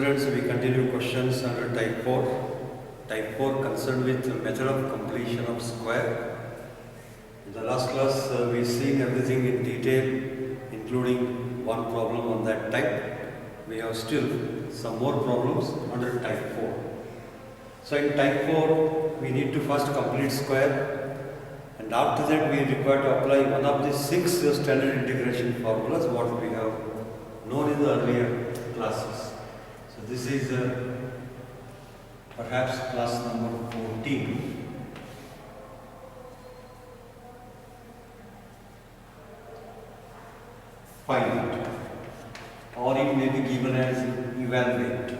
students, we continue questions under type 4. Type 4 concerned with the method of completion of square. In the last class, we seen everything in detail, including one problem on that type. We have still some more problems under type 4. So in type 4, we need to first complete square, and after that we require to apply one of the 6 standard integration formulas what we have known in the earlier classes. So this is perhaps class number 14. Find it, or it may be given as evaluate.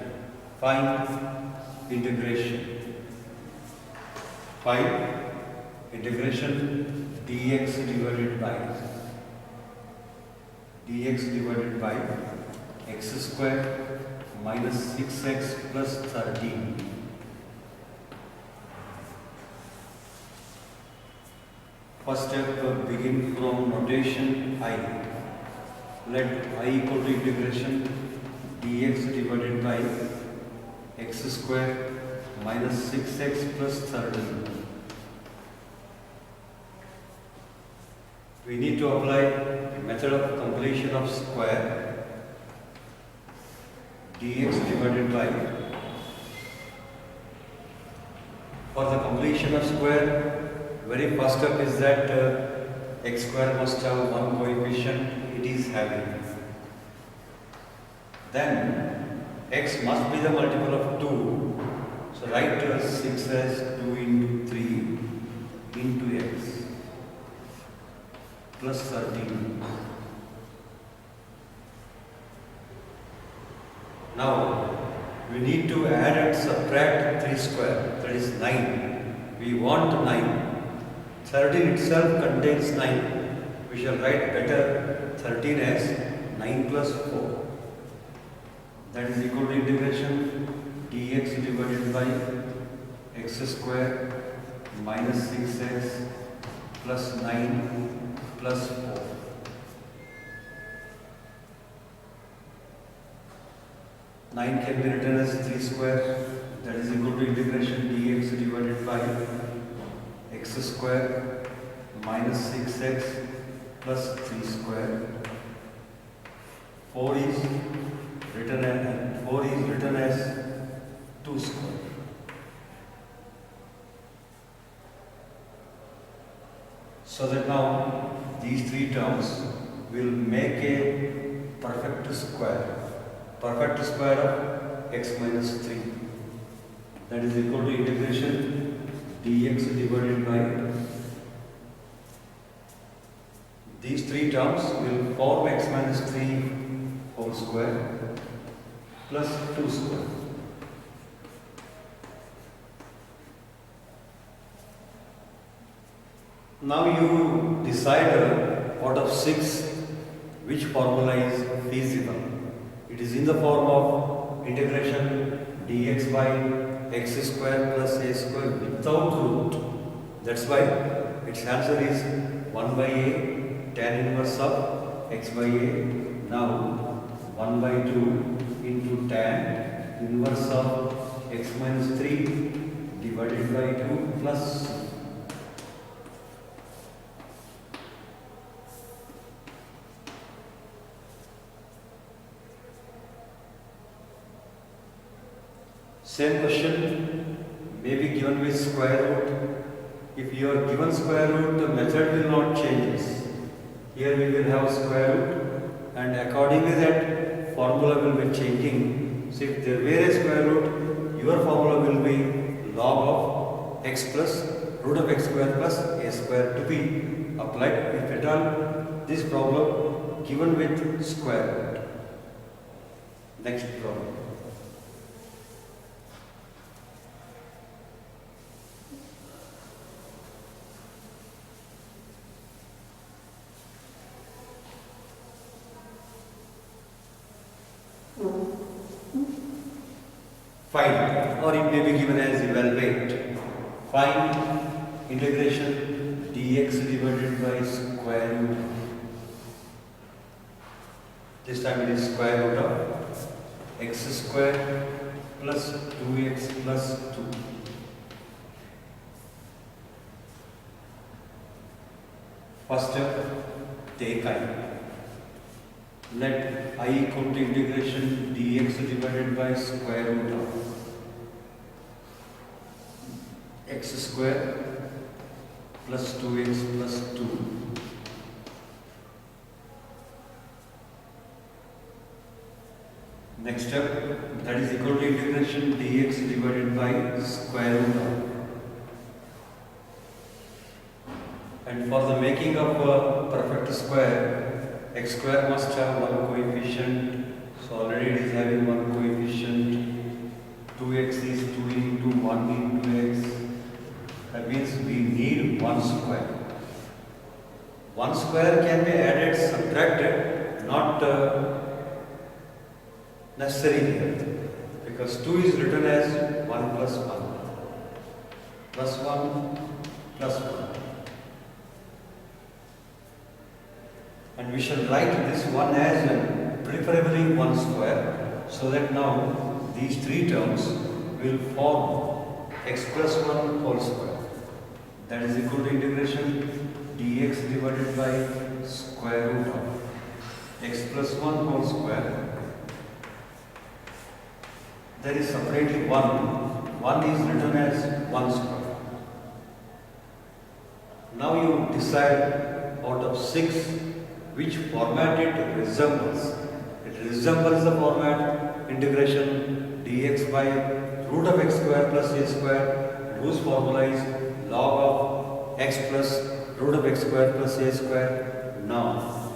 Find integration. Find integration dx divided by x square minus 6x plus 13. First step, begin from notation I. Let I equal to integration dx divided by x square minus 6x plus 13. We need to apply the method of completion of square dx divided by. For the completion of square, very first step is that x square must have one coefficient, it is having. Then x must be the multiple of 2. So write 6 as 2 into 3 into x plus 13. Now we need to add and subtract 3 square, that is 9. We want 9. 13 itself contains 9. We shall write better 13 as 9 plus 4. That is equal to integration dx divided by x square minus 6x plus 9 plus 4. Nine can be written as 3 square, that is equal to integration dx divided by x square minus 6x plus 3 square. 4 is written as 2 square. So that now these 3 terms will make a perfect square of x minus 3. That is equal to integration dx divided by. These 3 terms will form x minus 3 whole square plus 2 square. Now you decide out of 6 which formula is feasible. It is in the form of integration dx by x square plus a square without root. That's why its answer is 1 by a tan inverse of x by a. Now 1 by 2 into tan inverse of x minus 3 divided by 2 plus. Same question may be given with square root. If you are given square root, the method will not change. Here we will have square root, and accordingly that formula will be changing. So if there were a square root, your formula will be log of x plus root of x square plus a square to be applied if at all this problem given with square root. Next problem. Find, or it may be given as evaluate. Find integration dx divided by square root. This time it is square root of x square plus 2x plus 2. First step, take I. Let I equal to integration dx divided by square root of x square plus 2x plus 2. Next step, that is equal to integration dx divided by square root of. And for the making of a perfect square, x square must have one coefficient. So already it is having one coefficient. 2x is 2 into 1 into x. That means we need one square. One square can be added, subtracted, not necessary here. Because 2 is written as 1 plus 1. Plus 1 plus 1. And we shall write this one as preferably one square, so that now these three terms will form x plus 1 whole square. That is equal to integration dx divided by square root of x plus 1 whole square. There is separately 1. 1 is written as 1 square. Now you decide out of 6 which format it resembles. It resembles the format integration dx by root of x square plus a square, whose formula is log of x plus root of x square plus a square. Now,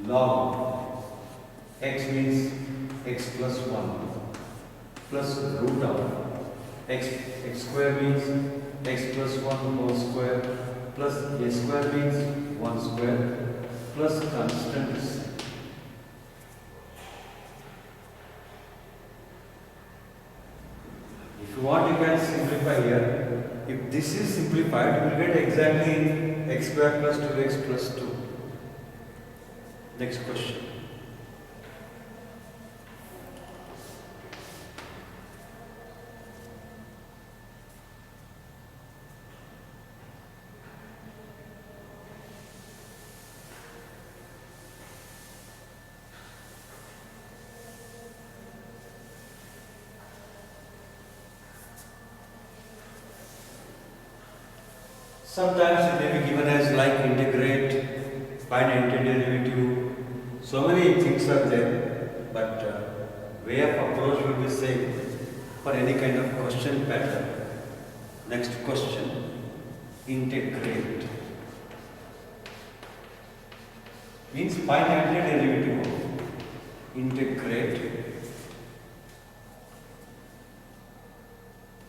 log x means x plus 1 plus root of x square means x plus 1 whole square plus a square means 1 square plus constant c. If you want, you can simplify here. If this is simplified, you will get exactly x square plus 2x plus 2. Next question. Sometimes it may be given as like integrate, find antiderivative. So many things are there, but way of approach will be same for any kind of question pattern. Next question, integrate. Means find antiderivative of integrate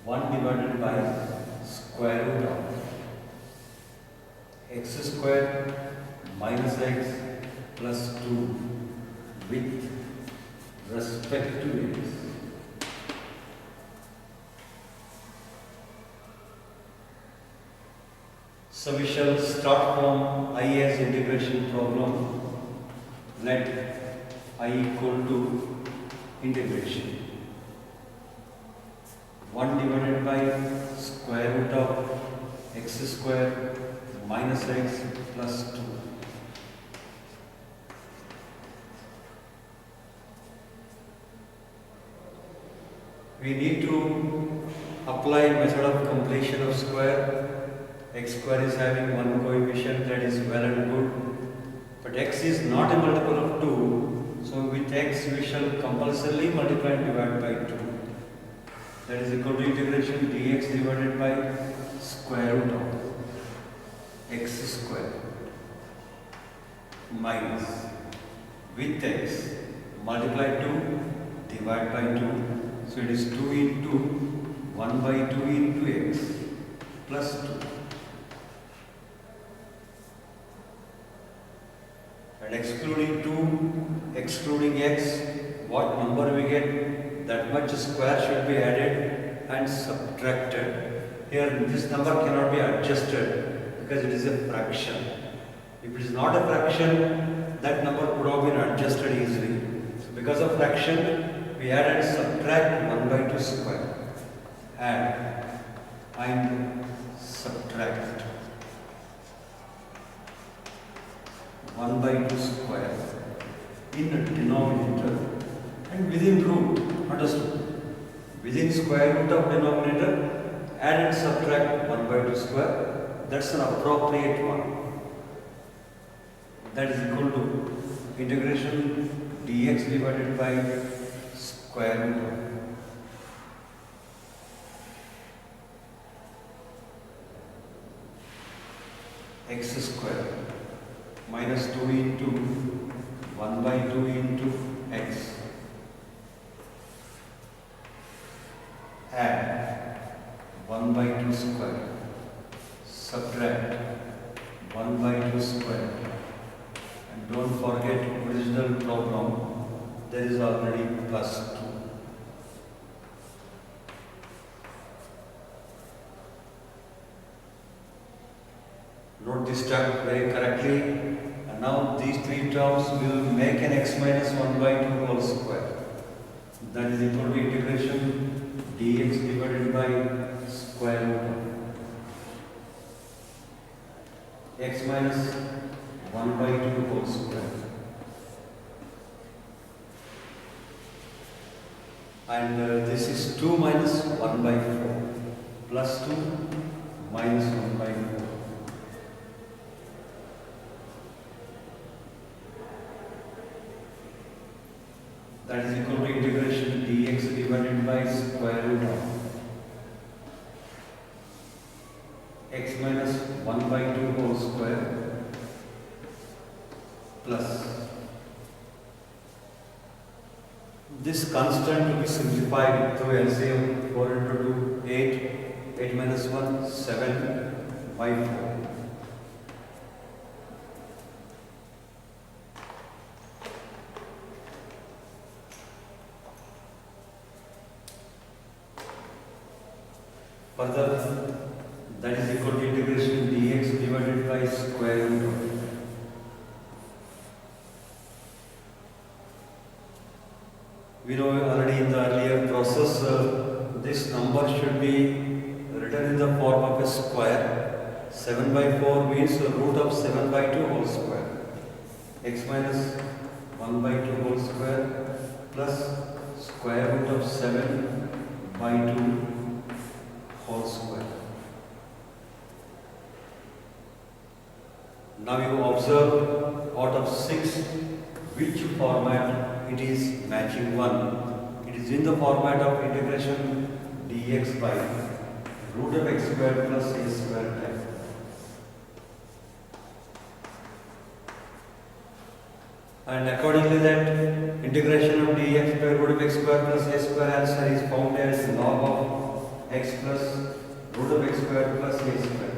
1 divided by square root of x square minus x plus 2 with respect to x. So we shall start from I as integration problem. Let I equal to integration 1 divided by square root of x square minus x plus 2. We need to apply method of completion of square. X square is having one coefficient, that is well and good. But x is not a multiple of 2, so with x we shall compulsorily multiply and divide by 2. That is equal to integration dx divided by square root of x square minus with x multiply 2 divide by 2, so it is 2 into 1 by 2 into x plus 2, and excluding 2 excluding x, what number we get, that much square should be added and subtracted. Here this number cannot be adjusted because it is a fraction. If it is not a fraction, that number could have been adjusted easily. So because of fraction, we add and subtract 1 by 2 square. Add and subtract 1 by 2 square in the denominator and within root. Understood? Within square root of denominator, add and subtract 1 by 2 square. That's an appropriate one. That is equal to integration dx divided by square root of x square minus 2 into 1 by 2 into x. Add 1 by 2 square, subtract 1 by 2 square, and don't forget original problem, there is already plus 2. Note this term very correctly, and now these three terms will make an x minus 1 by 2 whole square. That is equal to integration dx divided by square root of x minus 1 by 2 whole square. And this is 2 minus 1 by 4 plus 2 minus 1 by 4. That is equal to integration dx divided by square root of x minus 1 by 2 whole square plus this constant will be simplified through LCM. 4 into 2, 8, 8 minus 1, 7 by 4. Further, that is equal to integration dx divided by square root of we know already in the earlier process, this number should be written in the form of a square. 7 by 4 means root of 7 by 2 whole square. X minus 1 by 2 whole square plus square root of 7 by 2 whole square. Now you observe out of 6, which format it is matching 1. It is in the format of integration dx by root of x square plus a square type. And accordingly that integration of dx by root of x square plus a square answer is found as log of x plus root of x square plus a square.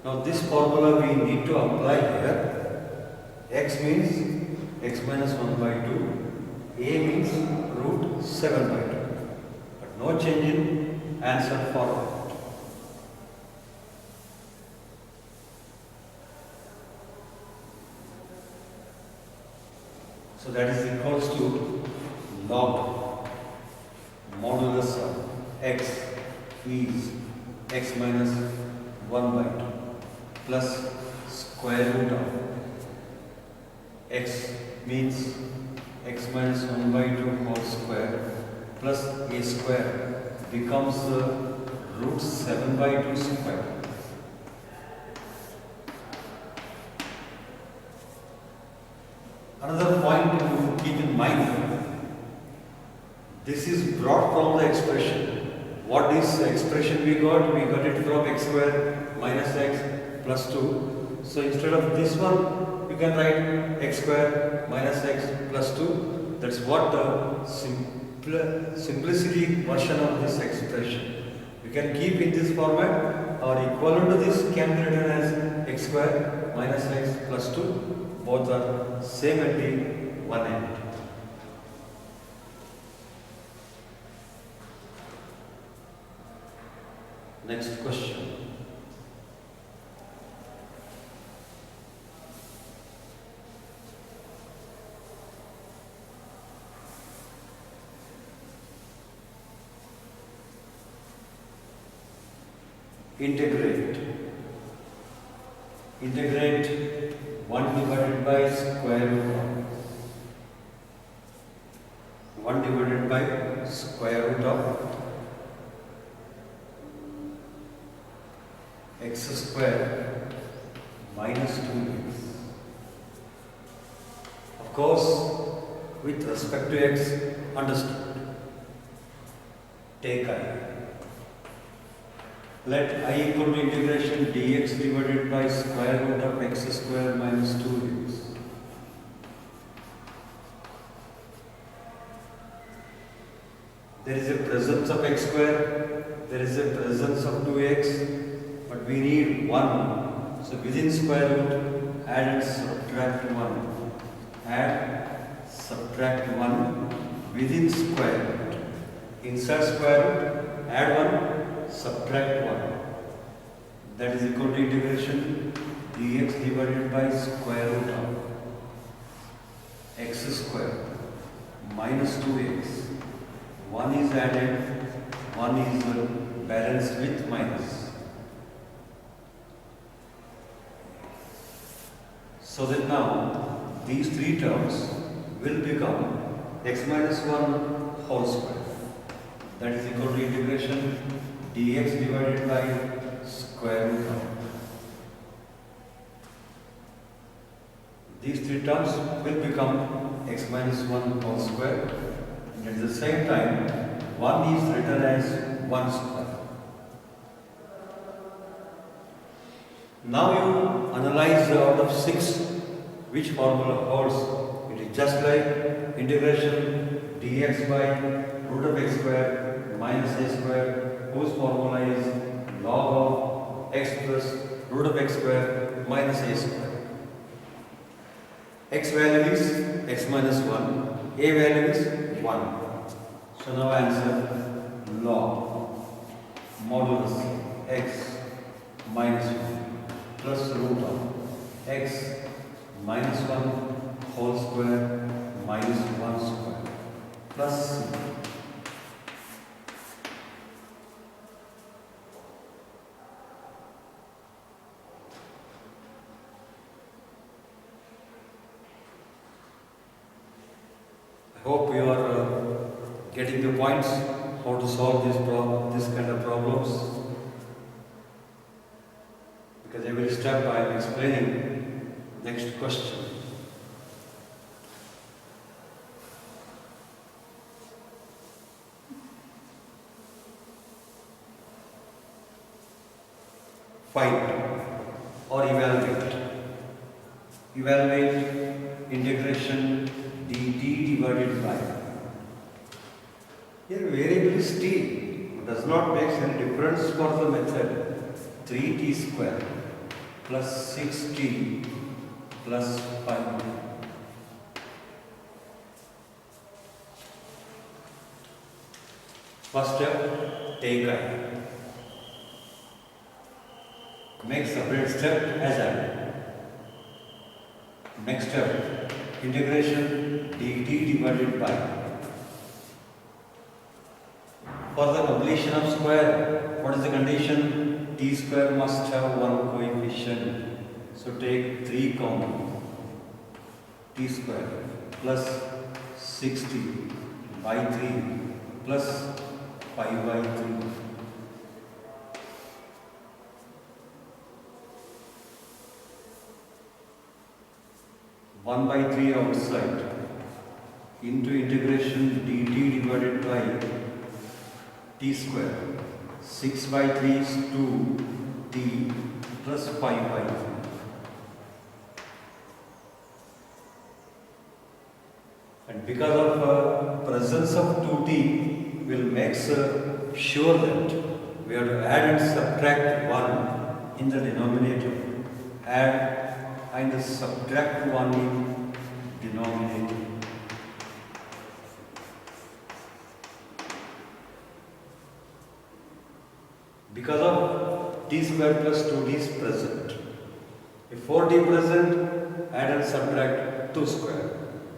Now this formula we need to apply here. X means x minus 1 by 2, a means root 7 by 2, but no change in answer format. So that is equals to log modulus of x is x minus 1 by 2 plus square root of x means x minus 1 by 2 whole square plus a square becomes root 7 by 2 square. Another point to keep in mind, this is brought from the expression. What is the expression we got? We got it from x square minus x plus 2. So instead of this one, you can write x square minus x plus 2. That's what the simplicity version of this expression. We can keep in this format, or equivalent to this can be written as x square minus x plus 2. Both are same at the one end. Next question. integrate 1 divided by square root of 1 divided by square root of x square minus 2x. Of course, with respect to x, understood. Take I. Let I equal to integration dx divided by square root of x square minus 2x. There is a presence of x square, there is a presence of 2x, but we need 1. So within square root, add and subtract 1. Add, subtract 1 within square root. Inside square root, add 1, subtract 1. That is equal to integration dx divided by square root of x square minus 2x. 1 is added, 1 is balanced with minus. So that now these three terms will become x minus 1 whole square. That is equal to integration dx divided by square root of. These three terms will become x minus 1 whole square. And at the same time, 1 is written as 1 square. Now you analyze out of 6 which formula holds. It is just like integration dx by root of x square minus a square, whose formula is log of x plus root of x square minus a square. X value is x minus 1, a value is 1. So now answer log modulus x minus 1 plus root of x minus 1 whole square minus 1 square plus c. I hope you are getting the points how to solve this kind of problems, because every step I am explaining next question. Find or evaluate integration dt divided by. Here variable is t, does not make any difference for the method. 3t square plus 6t plus 5. First step, take I. Make separate step as added. Next step, integration dt divided by. For the completion of square, what is the condition? T square must have one coefficient. So take 3 common. T square plus 60 by 3 plus 5 by 3. One by 3 outside into integration dt divided by t square. 6 by 3 is 2t plus 5 by 3. And because of presence of 2t will make sure that we have to add and subtract 1 in the denominator. Add and subtract 1 in denominator. Because of t square plus 2t is present. If 4t present, add and subtract 2 square.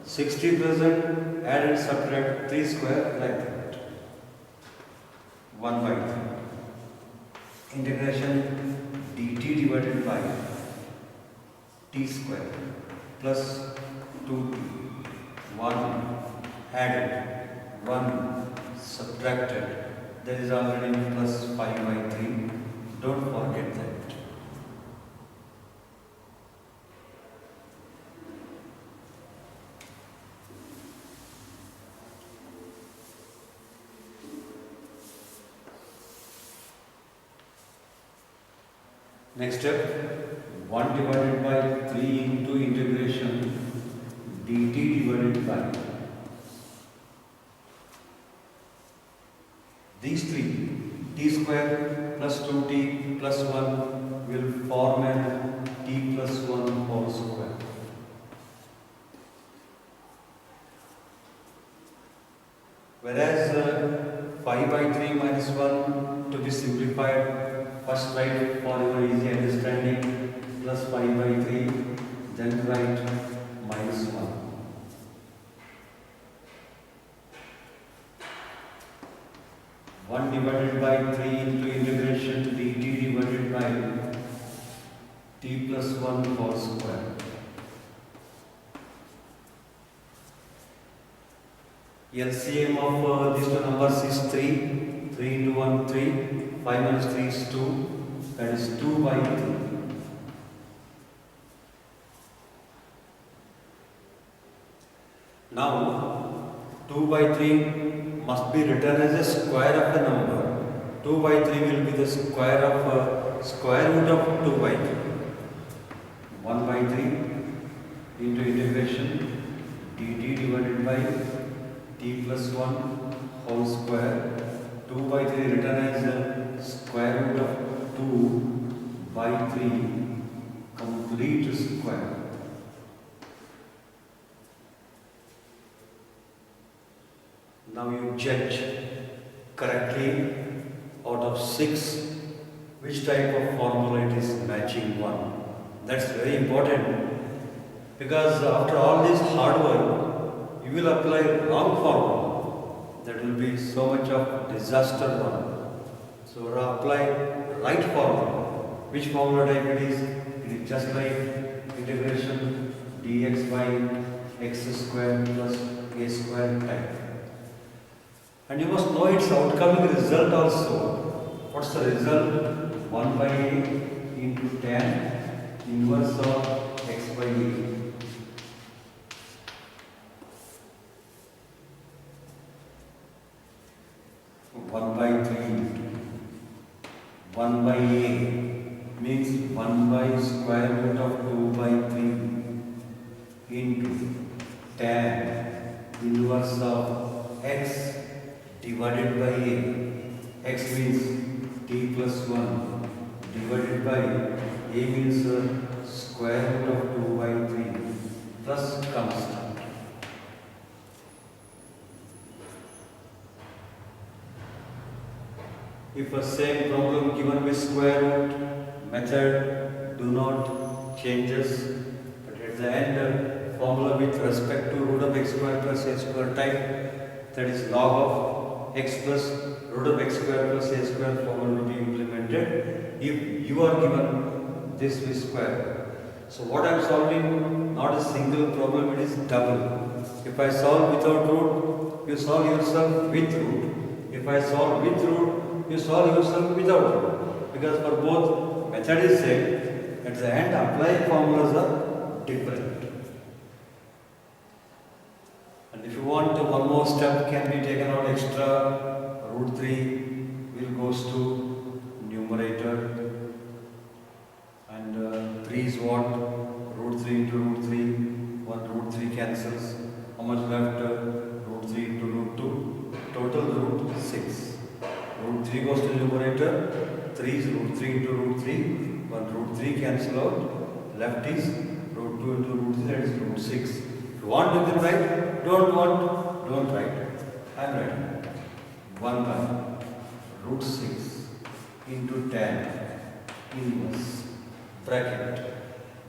6t present, add and subtract 3 square, like that. 1 by 3. integration dt divided by t square plus 2t, 1 added, 1 subtracted, there is already plus 5 by 3, don't forget that. Next step, 1 divided by 3 into integration dt divided by these three, t square plus 2t plus 1 will form an t plus 1 whole square. Whereas 5 by 3 minus 1 to be simplified, first write for your easy understanding plus 5 by 3, then write minus 1. One divided by 3 into integration dt divided by t plus 1 whole square. LCM of these two numbers is 3. 3 into 1, 3. 5 minus 3 is 2. That is 2 by 3. Now, 2 by 3 must be written as a square of the number. 2 by 3 will be the square of square root of 2 by 3. 1 by 3 into integration dt divided by t plus 1 whole square. 2 by 3 written as square root of 2 by 3 complete square. Now you judge correctly out of 6 which type of formula it is matching one. That's very important, because after all this hard work you will apply wrong formula. That will be so much of disaster one. So apply right formula. Which formula type it is? It is just like integration dx by x square plus a square type. And you must know its outcoming result also. What's the result? 1 by a into tan inverse of x by a. 1 by 3 into 1 by a means 1 by square root of 2 by 3 into tan inverse of x divided by a. X means t plus 1 divided by a means square root of 2 by 3 plus constant. If a same problem given with square root, method do not changes, but at the end formula with respect to root of x square plus a square type, that is log of x plus root of x square plus a square formula will be implemented if you are given this with square. So what I am solving, not a single problem, it is double. If I solve without root, you solve yourself with root. If I solve with root, you solve yourself without root. Because for both method is same, at the end applying formulas are different. And if you want one more step can be taken out extra, root 3 will goes to numerator, and 3 is what? Root 3 into root 3, 1 root 3 cancels. How much left? Root 3 into root 2, total root 6. Root 3 goes to numerator, 3 is root 3 into root 3, 1 root 3 cancel out, left is root 2 into root 3, that is root 6. If you want you can write, don't want, don't write. I am writing 1 by root 6 into tan inverse bracket.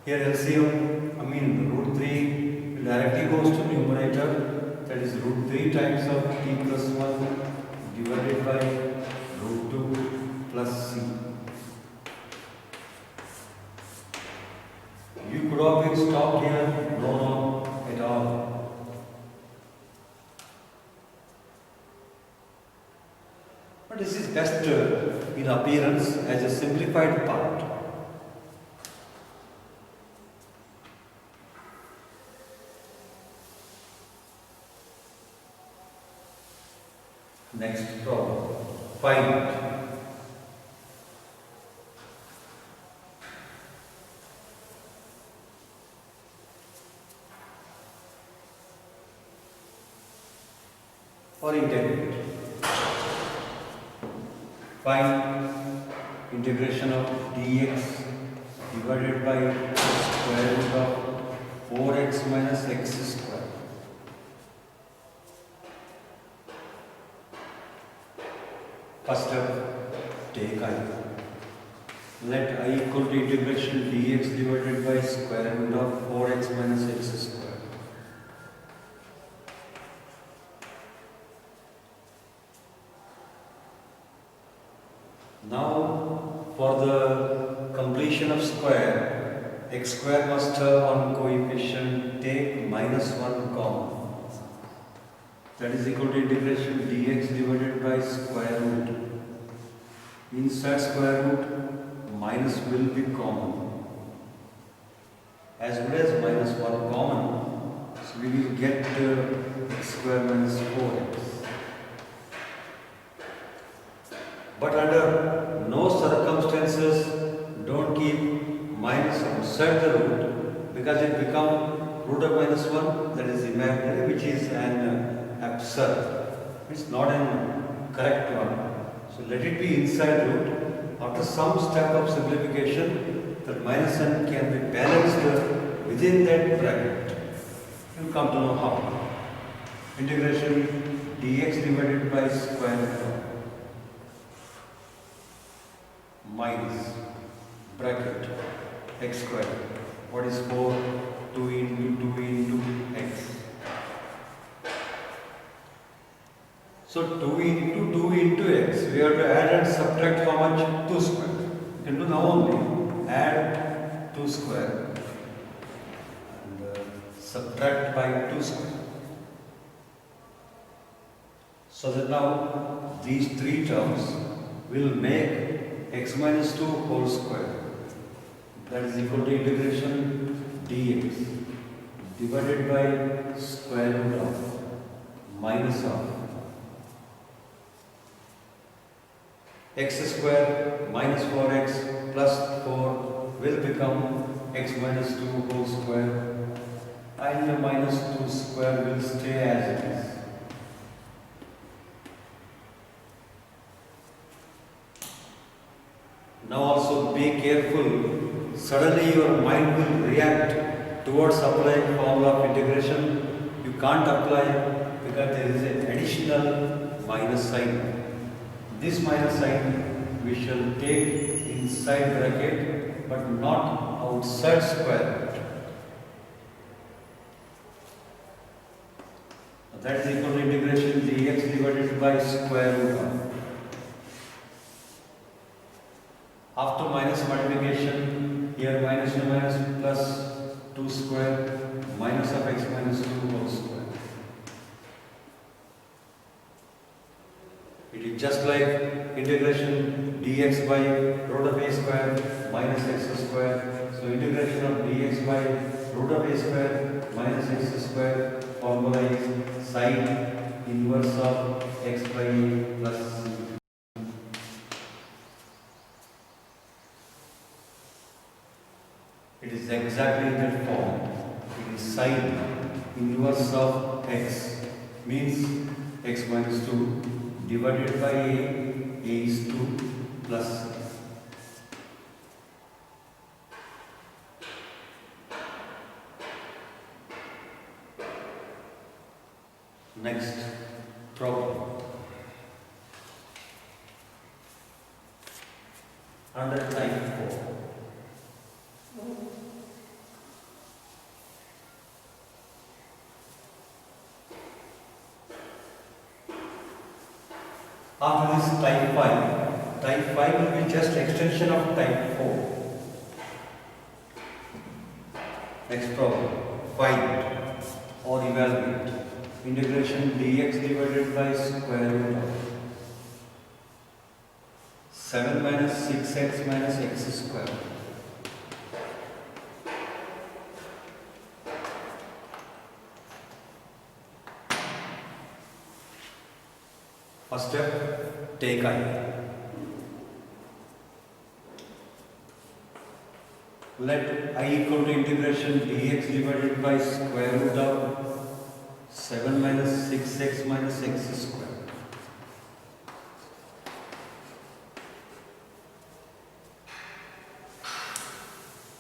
Here LCM, root 3 will directly goes to numerator, that is root 3 times of t plus 1 divided by root 2 plus c. stopped here? No, no, at all. But this is best in appearance as a simplified part. Next problem. Find or integrate. Find integration of dx divided by square root of 4x minus x square. First step, take I. Let I equal to integration dx divided by square root of 4x minus x square. Now, for the completion of square, x square must have one coefficient, take minus 1 common. That is equal to integration dx divided by square root. Inside square root, minus will be common. As good as minus 1 common, so we will get x square minus 4x. But under no circumstances, don't keep minus outside the root, because it becomes root of minus 1, that is imaginary, which is an absurd. It's not an correct one. So let it be inside root. After some step of simplification, that minus n can be balanced within that bracket. You'll come to know how. Integration dx divided by square root of minus bracket x square. What is 4? 2 into 2 into x. So 2 into 2 into x. We have to add and subtract how much? 2 square. You can do now only. Add 2 square and subtract by 2 square. So that now these three terms will make x minus 2 whole square. That is equal to integration dx divided by square root of minus of x square minus 4x plus 4 will become x minus 2 whole square, and the minus 2 square will stay as it is. Now also be careful, suddenly your mind will react towards applying formula of integration. You can't apply because there is an additional minus sign. This minus sign we shall take inside bracket but not outside square root. That is equal to integration dx divided by square root of. After minus multiplication, here minus to minus plus 2 square minus of x minus 2 whole square. It is just like integration dx by root of a square minus x square. So integration of dx by root of a square minus x square formula is sine inverse of x by a plus c. It is exactly in that form. It is sine inverse of x, means x minus 2 divided by a is 2 plus c. Next problem. Under type 4. After this type 5, type 5 will be just extension of type 4. Next problem. Find or evaluate integration dx divided by square root of 7 minus 6x minus x square. First step, take I. Let I equal to integration dx divided by square root of 7 minus 6x minus x square.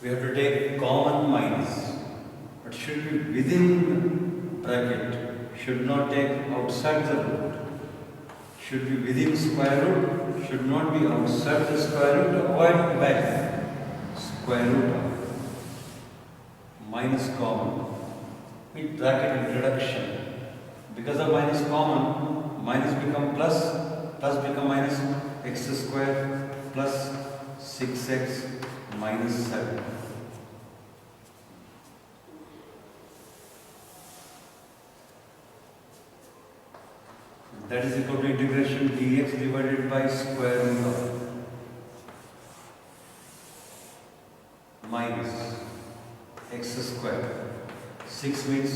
We have to take common minus, but should be within bracket, should not take outside the root. Should be within square root, should not be outside the square root to avoid back. Square root of minus common with bracket introduction. Because of minus common, minus become plus, plus become minus x square plus 6x minus 7. That is equal to integration dx divided by square root of minus x square. 6 means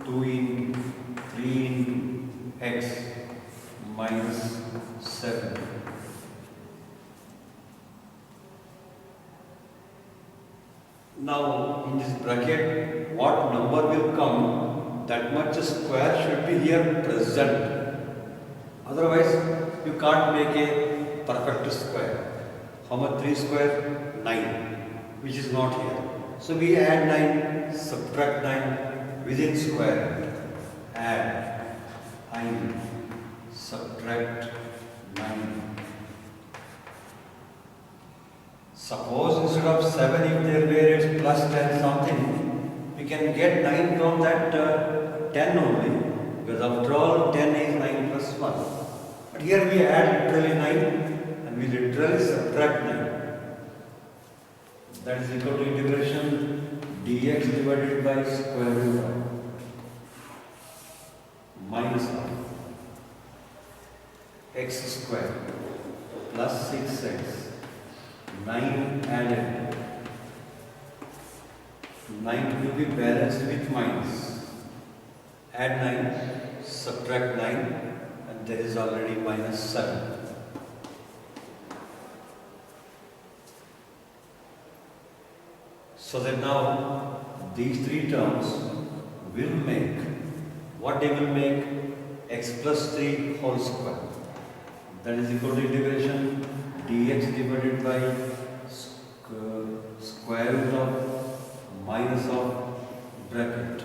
2 into 3 into x minus 7. Now in this bracket, what number will come, that much square should be here present. Otherwise, you can't make a perfect square. How much 3 square? 9, which is not here. So we add 9, subtract 9 within square. Add 9, subtract 9. Suppose instead of 7, if there were it's plus 10 something, we can get 9 from that 10 only. Because after all, 10 is 9 plus 1. But here we add literally 9 and we literally subtract 9. That is equal to integration dx divided by square root of minus of x square plus 6x. 9 added. 9 will be balanced with minus. Add 9, subtract 9, and there is already minus 7. So that now these three terms will make, what they will make? X plus 3 whole square. That is equal to integration dx divided by square root of minus of bracket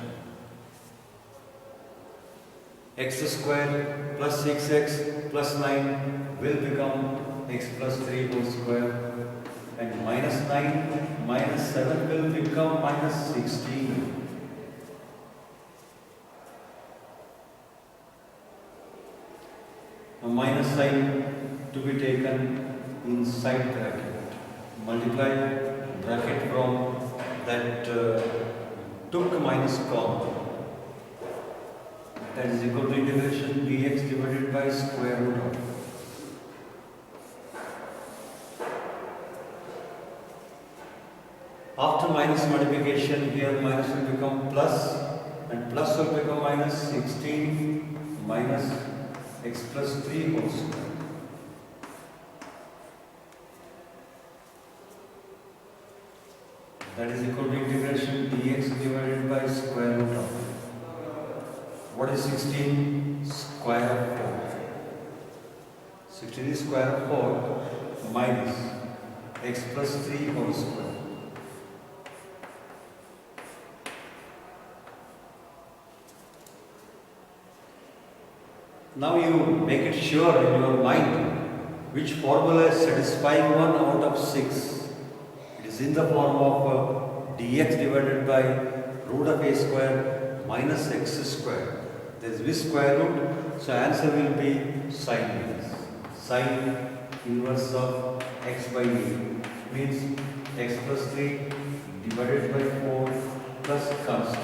x square plus 6x plus 9 will become x plus 3 whole square, and minus 9 minus 7 will become minus 16. A minus sign to be taken inside bracket. Multiply bracket from that took minus common. That is equal to integration dx divided by square root of. After minus multiplication, here minus will become plus, and plus will become minus 16 minus x plus 3 whole square. That is equal to integration dx divided by square root of. What is 16? Square of 4. 16 is square of 4 minus x plus 3 whole square. Now you make it sure in your mind which formula is satisfying 1 out of 6. It is in the form of dx divided by root of a square minus x square. There is v square root, so answer will be sine inverse. Sine inverse of x by v means x plus 3 divided by 4 plus constant.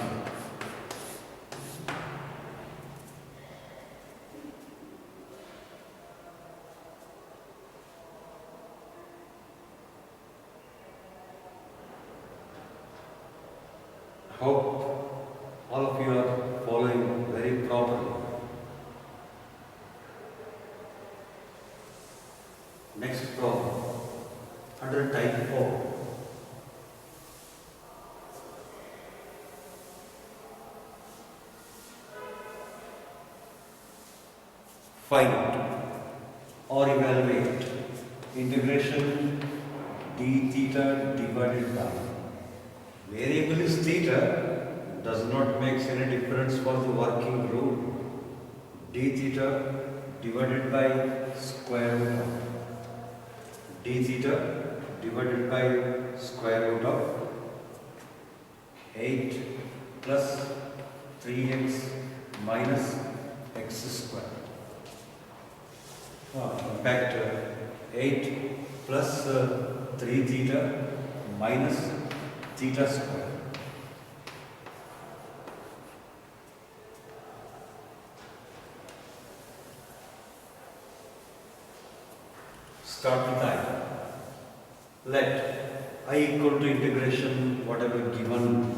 Hope all of you are following very properly. Next problem, under type 4. Find or evaluate integration d theta divided by. Variable is theta, does not make any difference for the working rule. D theta divided by square root of d theta divided by square root of 8 plus 3x minus x square. In fact, 8 plus 3 theta minus theta square. Start with I. Let I equal to integration whatever given.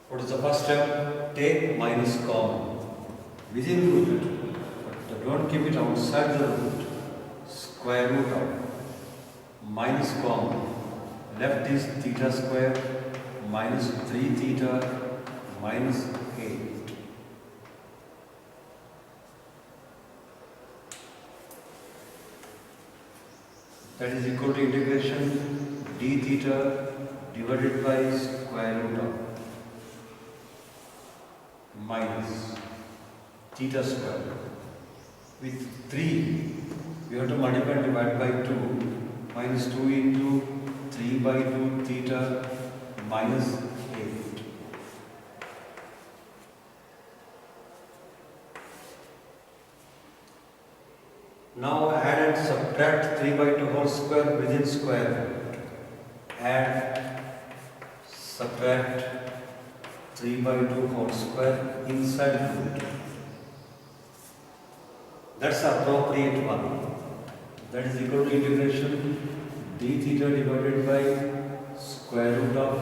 What is the first step? Take minus common within root, but don't keep it outside the root. Square root of minus common. Left is theta square minus 3 theta minus 8. That is equal to integration d theta divided by square root of minus theta square. With 3, we have to multiply and divide by 2. Minus 2 into 3 by 2 theta minus 8. Now add and subtract 3 by 2 whole square within square root. Add, subtract 3 by 2 whole square inside root. That's the appropriate one. That is equal to integration d theta divided by square root of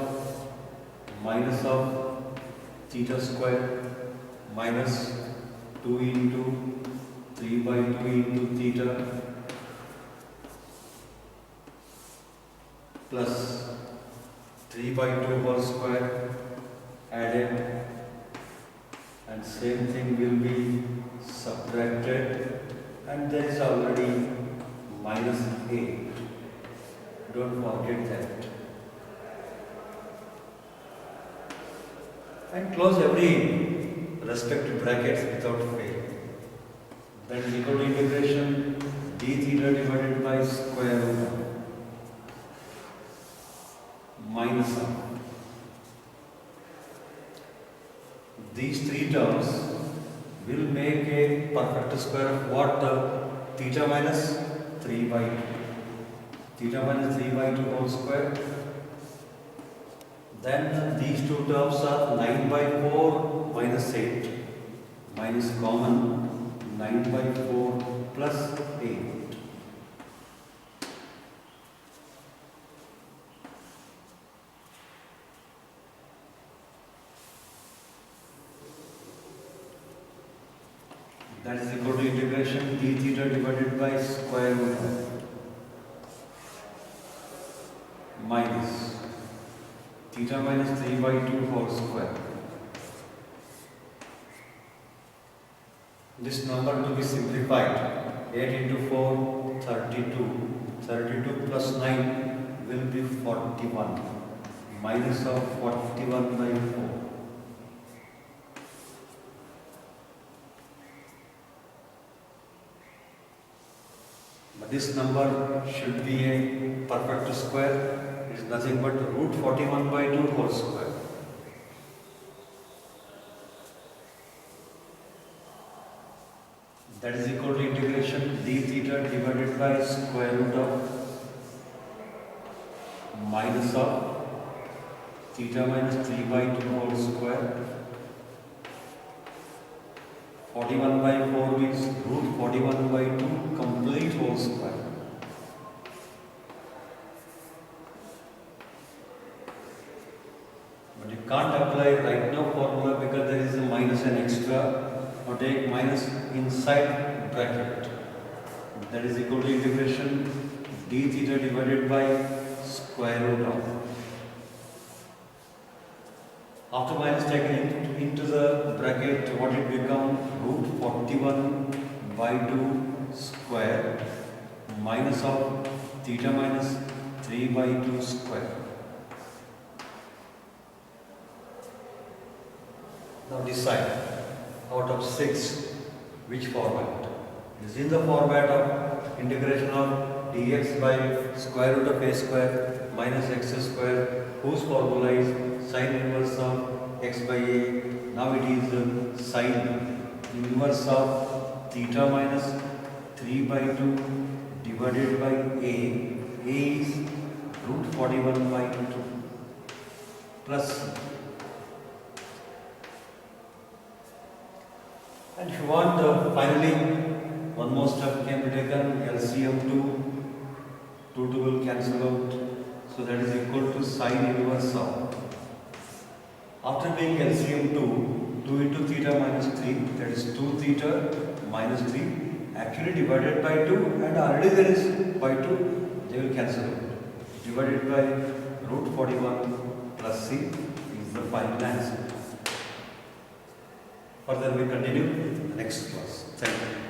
minus of theta square minus 2 into 3 by 2 into theta plus 3 by 2 whole square added, and same thing will be subtracted, and there is already minus 8. Don't forget that. And close every respective brackets without fail. That is equal to integration d theta divided by square root of minus of. These three terms will make a perfect square of what? Theta minus 3 by 2. Theta minus 3 by 2 whole square. Then these two terms are 9 by 4 minus 8. Minus common 9 by 4 plus 8. That is equal to integration d theta divided by square root of minus theta minus 3 by 2 whole square. This number to be simplified. 8 into 4, 32. 32 plus 9 will be 41. Minus of 41 by 4. But this number should be a perfect square. It is nothing but root 41 by 2 whole square. that is equal to integration d theta divided by square root of minus of theta minus 3 by 2 whole square. 41 by 4 is root 41 by 2 complete whole square. But you can't apply right now formula because there is a minus and extra. Now take minus inside bracket. That is equal to integration d theta divided by square root of. After minus taken into the bracket, what it become? Root 41 by 2 square minus of theta minus 3 by 2 square. Now decide out of 6 which format. It is in the format of integration of dx by square root of a square minus x square, whose formula is sin inverse of x by a. Now it is sin inverse of theta minus 3 by 2 divided by a. A is root 41 by 2 plus. And if you want finally one more step can be taken, LCM 2 will cancel out, so that is equal to sin inverse of. After being LCM 2 into theta minus 3, that is 2 theta minus 3, actually divided by 2, and already there is by 2, they will cancel out. Divided by root 41 plus c is the final answer. Further we continue in the next class. Thank you.